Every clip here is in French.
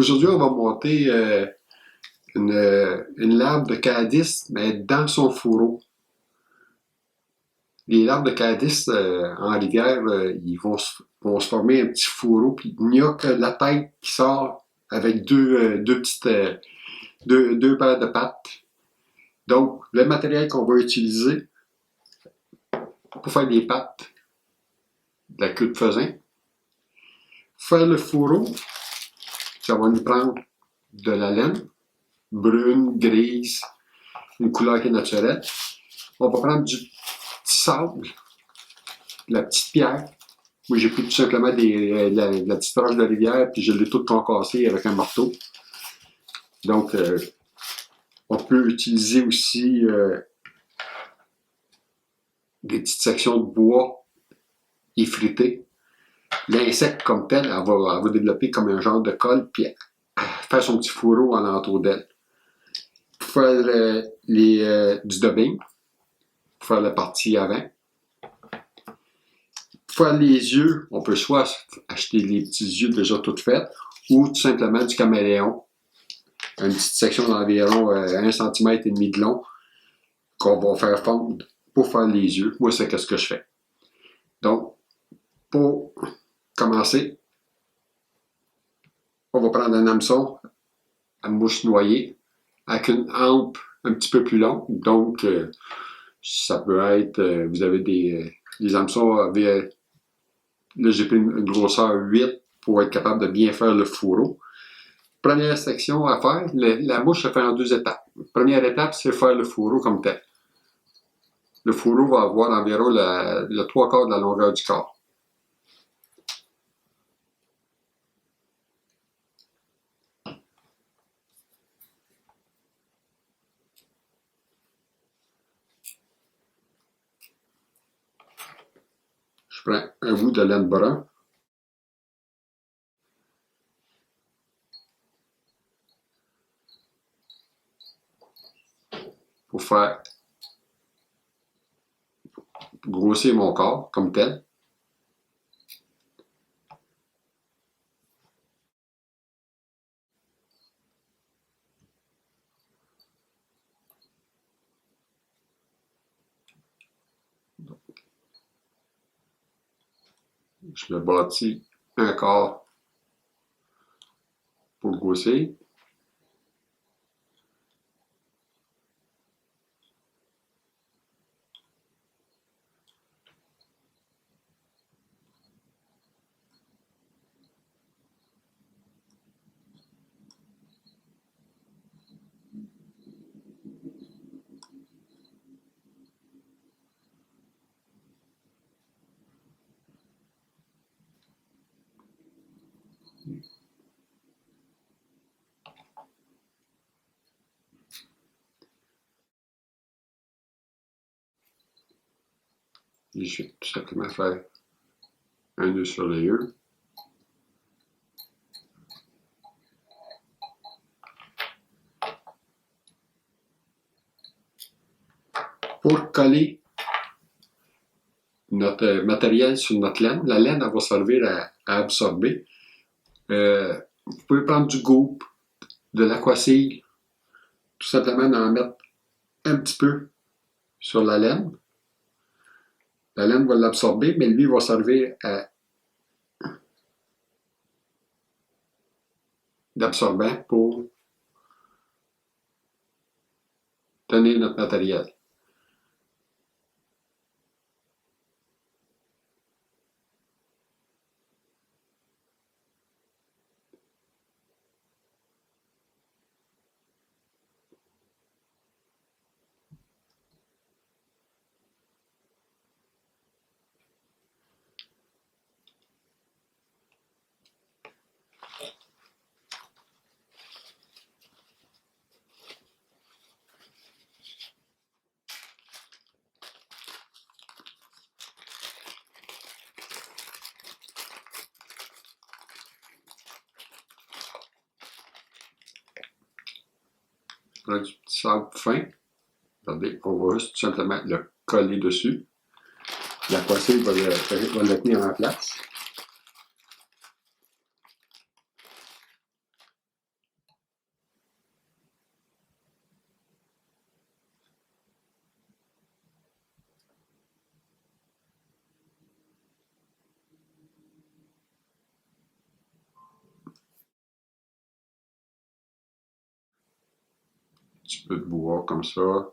Aujourd'hui, on va monter une larve de cadice, mais dans son fourreau. Les larves de cadice en rivière, ils vont se former un petit fourreau, puis il n'y a que la tête qui sort avec deux paires de pattes. Donc, le matériel qu'on va utiliser pour faire des pattes, de la queue de faisan, faire le fourreau, ça va nous prendre de la laine, brune, grise, une couleur qui est naturelle. On va prendre du petit sable, de la petite pierre. Moi, j'ai pris tout simplement de la petite roche de rivière, puis je l'ai tout concassé avec un marteau. Donc, on peut utiliser aussi des petites sections de bois effritées. L'insecte comme tel, elle va développer comme un genre de colle, puis faire son petit fourreau alentour d'elle. Pour faire du dubbing, pour faire la partie avant. Pour faire les yeux, on peut soit acheter les petits yeux déjà toutes faites, ou tout simplement du caméléon. Une petite section d'environ 1,5 cm de long qu'on va faire fondre pour faire les yeux. Moi, c'est ce que je fais. Donc, pour commencer, on va prendre un hameçon à mouche noyée avec une hampe un petit peu plus longue. Donc, ça peut être, vous avez des hameçons, là j'ai pris une grosseur 8 pour être capable de bien faire le fourreau. Première section à faire, la mouche se fait en 2 étapes. Première étape, c'est faire le fourreau comme tel. Le fourreau va avoir environ le 3/4 de la longueur du corps. Je prends un bout de laine brun. Pour faire grossir mon corps comme tel. Je me bâtis un corps pour grossir. Et je vais tout simplement faire un nœud sur le yeux. Pour coller notre matériel sur notre laine, la laine elle va servir à absorber. Vous pouvez prendre du goupe, de l'aquacille, tout simplement d'en mettre un petit peu sur la laine. La laine va l'absorber, mais lui va servir d'absorbant pour tenir notre matériel. On a du petit sable fin. Regardez, on va juste tout simplement le coller dessus. L'aquacille va le tenir en place. petit peu de bois comme ça.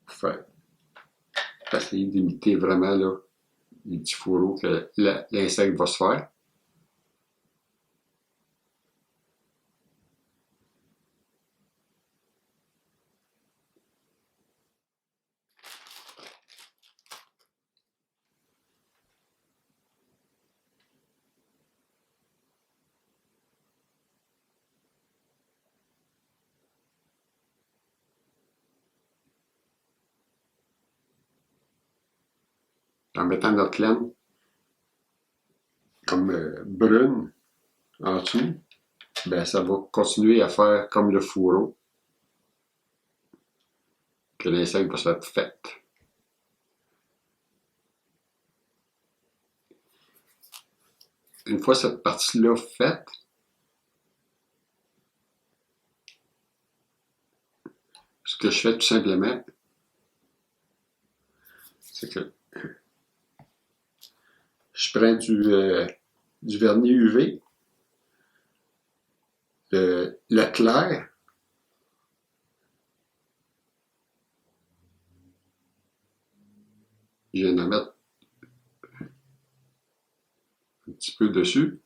Fait, essayer d'imiter vraiment là, les petits fourreaux que l'insecte va se faire. En mettant notre laine comme brune en dessous, ben ça va continuer à faire comme le fourreau que l'insecte va se faire fait. Une fois cette partie-là faite, ce que je fais tout simplement, c'est que je prends du vernis UV, le clair, je viens de mettre un petit peu dessus.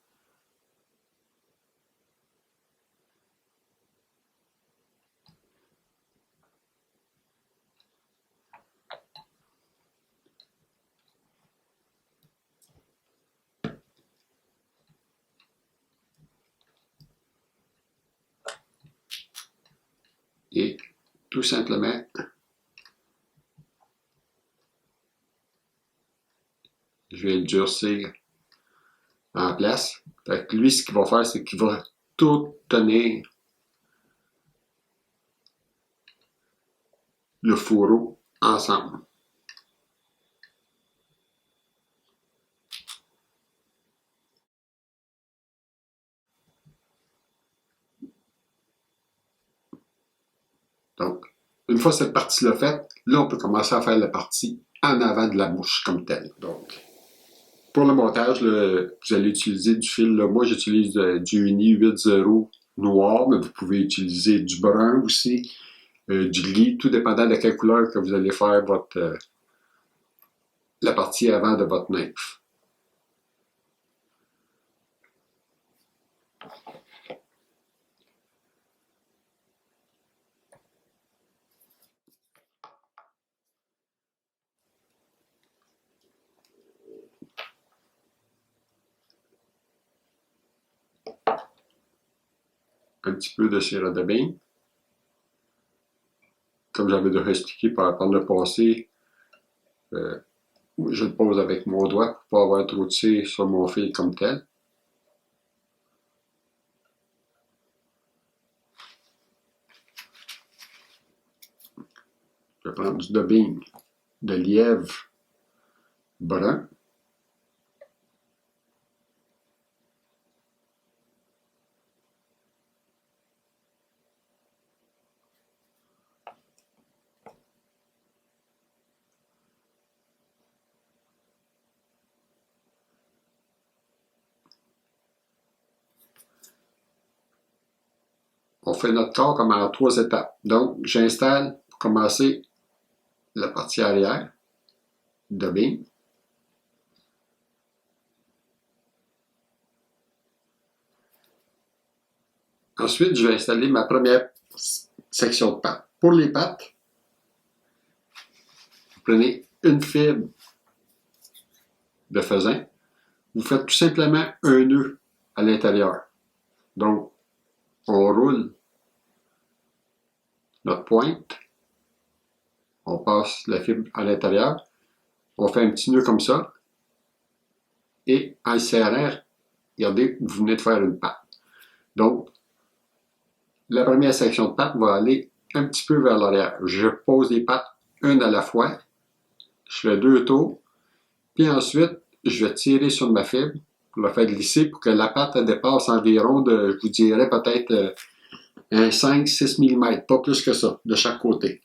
Et tout simplement, je vais le durcir en place. Fait que lui, ce qu'il va faire, c'est qu'il va tout tenir le fourreau ensemble. Donc, une fois cette partie-là faite, là, on peut commencer à faire la partie en avant de la bouche comme telle. Donc, pour le montage, là, vous allez utiliser du fil. Là, moi, j'utilise du Uni 8.0 noir, mais vous pouvez utiliser du brun aussi, du gris, tout dépendant de quelle couleur que vous allez faire la partie avant de votre nymphe. Un petit peu de sirop de bain. Comme j'avais déjà expliqué par le passé, je le pose avec mon doigt pour pas avoir trop de cire sur mon fil comme tel. Je vais prendre du dubbing de lièvre brun. On fait notre corps comme en 3 étapes. Donc, j'installe pour commencer la partie arrière, dubbing. Ensuite, je vais installer ma première section de pattes. Pour les pattes, vous prenez une fibre de faisan. Vous faites tout simplement un nœud à l'intérieur. Donc, on roule notre pointe, on passe la fibre à l'intérieur, on fait un petit nœud comme ça, et en serrant, regardez, vous venez de faire une patte. Donc, la première section de patte va aller un petit peu vers l'arrière. Je pose les pattes une à la fois, je fais 2 tours, puis ensuite, je vais tirer sur ma fibre pour la faire glisser pour que la patte elle dépasse environ de, je vous dirais peut-être un 5-6 mm, pas plus que ça, de chaque côté.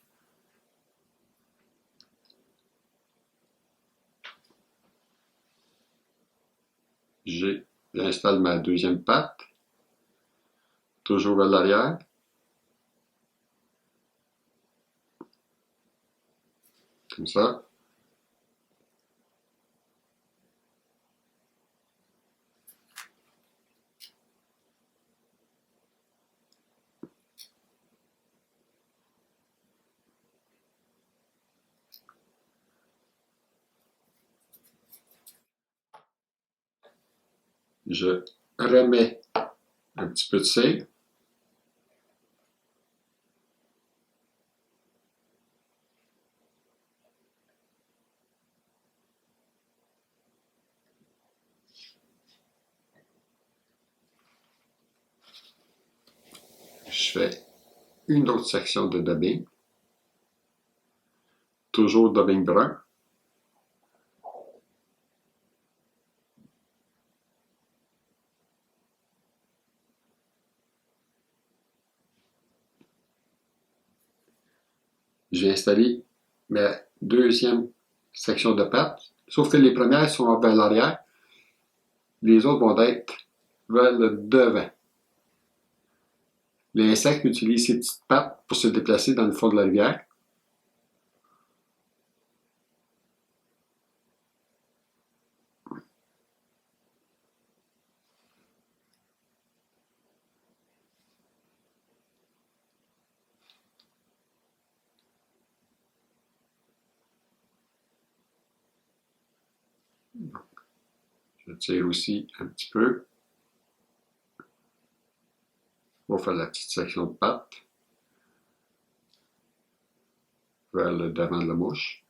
J'installe ma deuxième patte, toujours vers l'arrière. comme ça. Je remets un petit peu de cire. Je fais une autre section de dubbing. Toujours dubbing brun. J'ai installé ma deuxième section de pâte, sauf que les premières sont vers l'arrière, les autres vont être vers le devant. L'insecte utilise ses petites pattes pour se déplacer dans le fond de la rivière. Je tire aussi un petit peu pour faire la petite section de patte vers le devant de la mouche.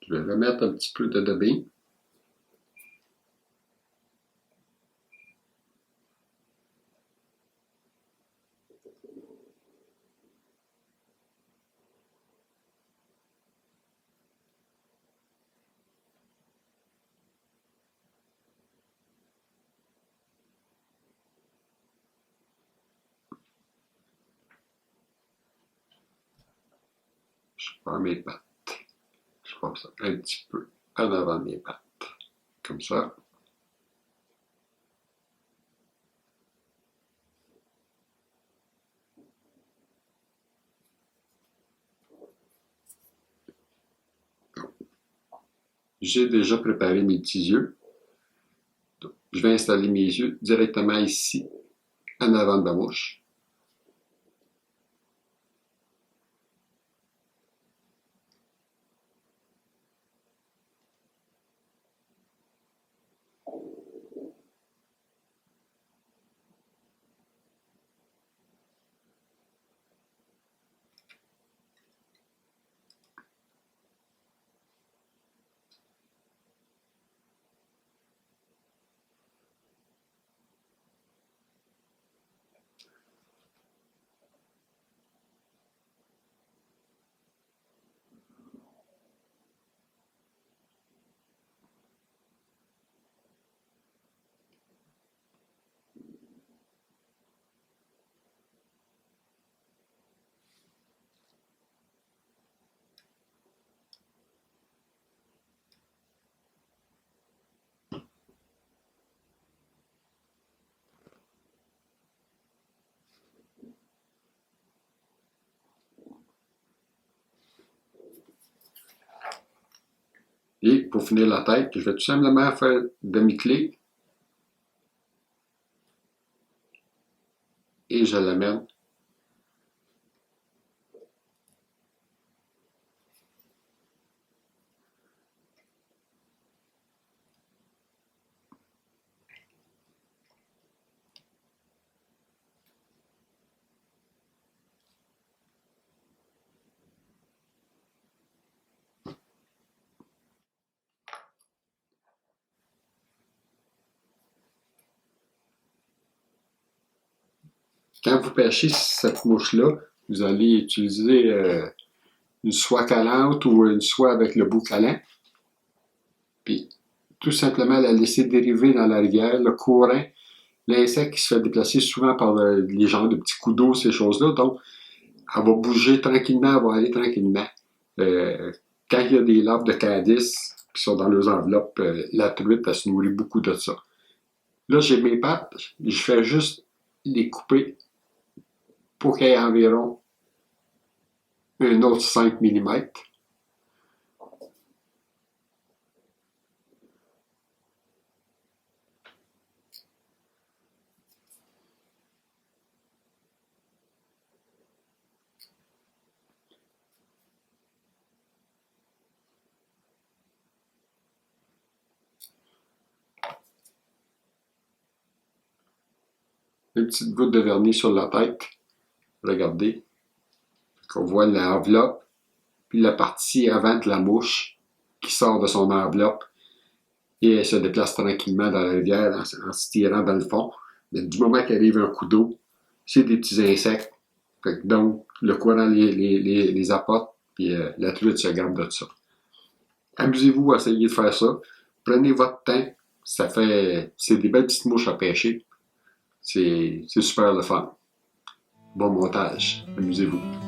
Je vais remettre un petit peu de dubbing. Je prends mes pattes. Je passe ça un petit peu en avant de mes pattes. Comme ça. J'ai déjà préparé mes petits yeux. Donc, je vais installer mes yeux directement ici, en avant de la mouche. Et pour finir la tête, je vais tout simplement faire demi-clé et je l'amène Quand vous pêchez cette mouche-là, vous allez utiliser une soie collante ou une soie avec le bout collant. Puis, tout simplement la laisser dériver dans la rivière, le courant. L'insecte qui se fait déplacer souvent par les genres de petits coups d'eau, ces choses-là. Donc, elle va bouger tranquillement, elle va aller tranquillement. Quand il y a des larves de Cadice qui sont dans leurs enveloppes, la truite, elle se nourrit beaucoup de ça. Là, j'ai mes pattes, je fais juste les couper pour qu'il y ait environ un autre 5 mm. Une petite goutte de vernis sur la tête. Regardez. On voit l'enveloppe, puis la partie avant de la mouche qui sort de son enveloppe et elle se déplace tranquillement dans la rivière en se tirant dans le fond. Mais du moment qu'arrive un coup d'eau, c'est des petits insectes. Donc, le courant les apporte, puis la truite se garde de ça. Amusez-vous à essayer de faire ça. Prenez votre temps. C'est des belles petites mouches à pêcher. C'est super le fun. Bon montage. Amusez-vous.